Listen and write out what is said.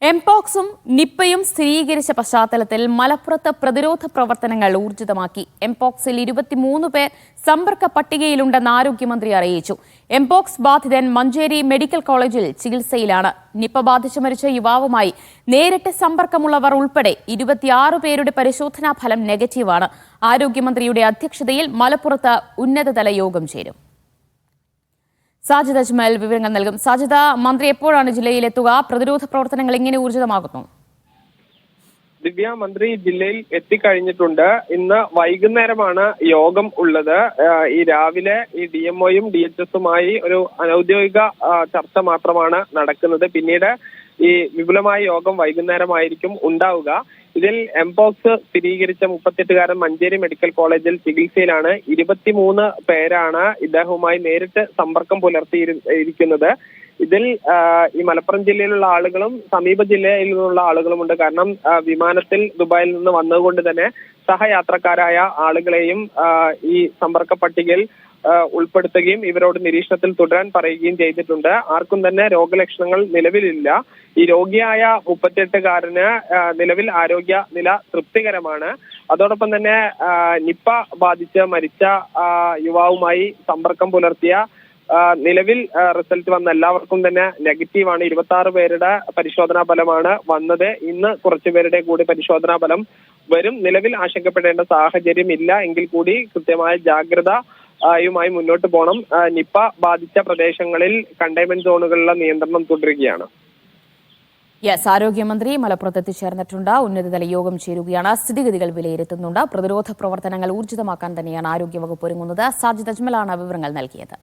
എംപോക്സും നിപ്പയും സ്ഥിരീകരിച്ച പശ്ചാത്തലത്തിൽ മലപ്പുറത്ത് പ്രതിരോധ പ്രവർത്തനങ്ങൾ ഊർജിതമാക്കി. എംപോക്സിൽ 23 പേർ സമ്പർക്ക പട്ടികയിലുണ്ടെന്ന് ആരോഗ്യമന്ത്രി അറിയിച്ചു. എംപോക്സ് ബാധിതൻ മഞ്ചേരി മെഡിക്കൽ കോളേജിൽ ചികിത്സയിലാണ്. നിപ്പ ബാധിച്ചു മരിച്ച യുവാവുമായി നേരിട്ട് സമ്പർക്കമുള്ളവർ ഉൾപ്പെടെ 26 പേരുടെ പരിശോധനാ ഫലം നെഗറ്റീവാണ്. ആരോഗ്യമന്ത്രിയുടെ അധ്യക്ഷതയിൽ മലപ്പുറത്ത് ഉന്നതതല യോഗം ചേരും. സാജിദ അജ്മൽ വിവരങ്ങൾ നൽകും. സാജിദ, മന്ത്രി എപ്പോഴാണ് ജില്ലയിലെത്തുക? പ്രതിരോധ പ്രവർത്തനങ്ങൾ എങ്ങനെ ഊർജിതമാകുന്നു? ദിവ്യ, മന്ത്രി ജില്ലയിൽ എത്തിക്കഴിഞ്ഞിട്ടുണ്ട്. ഇന്ന് വൈകുന്നേരമാണ് യോഗം ഉള്ളത്. ഈ രാവിലെ ഈ DMOയും DHSുമായി ഒരു അനൌദ്യോഗിക ചർച്ച മാത്രമാണ് നടക്കുന്നത്. പിന്നീട് ഈ വിപുലമായ യോഗം വൈകുന്നേരമായിരിക്കും ഉണ്ടാവുക. ഇതിൽ എംപോക്സ് സ്ഥിരീകരിച്ച 38-കാരൻ മഞ്ചേരി മെഡിക്കൽ കോളേജിൽ ചികിത്സയിലാണ്. 23 പേരാണ് ഇദ്ദേഹവുമായി നേരിട്ട് സമ്പർക്കം പുലർത്തിയിരിക്കുന്നത്. ഇതിൽ ഈ മലപ്പുറം ജില്ലയിലുള്ള ആളുകളും സമീപ ജില്ലയിൽ നിന്നുള്ള ആളുകളുമുണ്ട്. കാരണം വിമാനത്തിൽ ദുബായിൽ നിന്ന് വന്നതുകൊണ്ട് തന്നെ സഹയാത്രക്കാരായ ആളുകളെയും ഈ സമ്പർക്ക പട്ടികയിൽ ഉൾപ്പെടുത്തുകയും ഇവരോട് നിരീക്ഷണത്തിൽ തുടരാൻ പറയുകയും ചെയ്തിട്ടുണ്ട്. ആർക്കും തന്നെ രോഗലക്ഷണങ്ങൾ നിലവിലില്ല. ഈ രോഗിയായ 38-കാരന് നിലവിൽ ആരോഗ്യ നില തൃപ്തികരമാണ്. അതോടൊപ്പം തന്നെ നിപ്പ ബാധിച്ച് മരിച്ച യുവാവുമായി സമ്പർക്കം പുലർത്തിയ നിലവിൽ റിസൾട്ട് വന്ന എല്ലാവർക്കും തന്നെ നെഗറ്റീവാണ്. 26 പേരുടെ പരിശോധനാ ഫലമാണ് വന്നത്. ഇന്ന് കുറച്ചുപേരുടെ കൂടി പരിശോധനാ ഫലം വരും. നിലവിൽ ആശങ്കപ്പെടേണ്ട സാഹചര്യം ഇല്ല. എങ്കിൽ കൂടി കൃത്യമായ ജാഗ്രത യുമായി മുന്നോട്ട് പോകണം. നിപ്പ ബാധിച്ച പ്രദേശങ്ങളിൽ കണ്ടെയ്ൻമെന്റ് സോണുകളിലെ നിയന്ത്രണം തുടരുകയാണ്. ആരോഗ്യമന്ത്രി മലപ്പുറത്ത് എത്തിച്ചേർന്നിട്ടുണ്ട്. ഉന്നതതല യോഗം ചേരുകയാണ്. സ്ഥിതിഗതികൾ വിലയിരുത്തുന്നുണ്ട്. പ്രതിരോധ പ്രവർത്തനങ്ങൾ ഊർജിതമാക്കാൻ തന്നെയാണ് ആരോഗ്യവകുപ്പ് ഒരുങ്ങുന്നത്. സാജിദ് അജ്മലാണ് വിവരങ്ങൾ നൽകിയത്.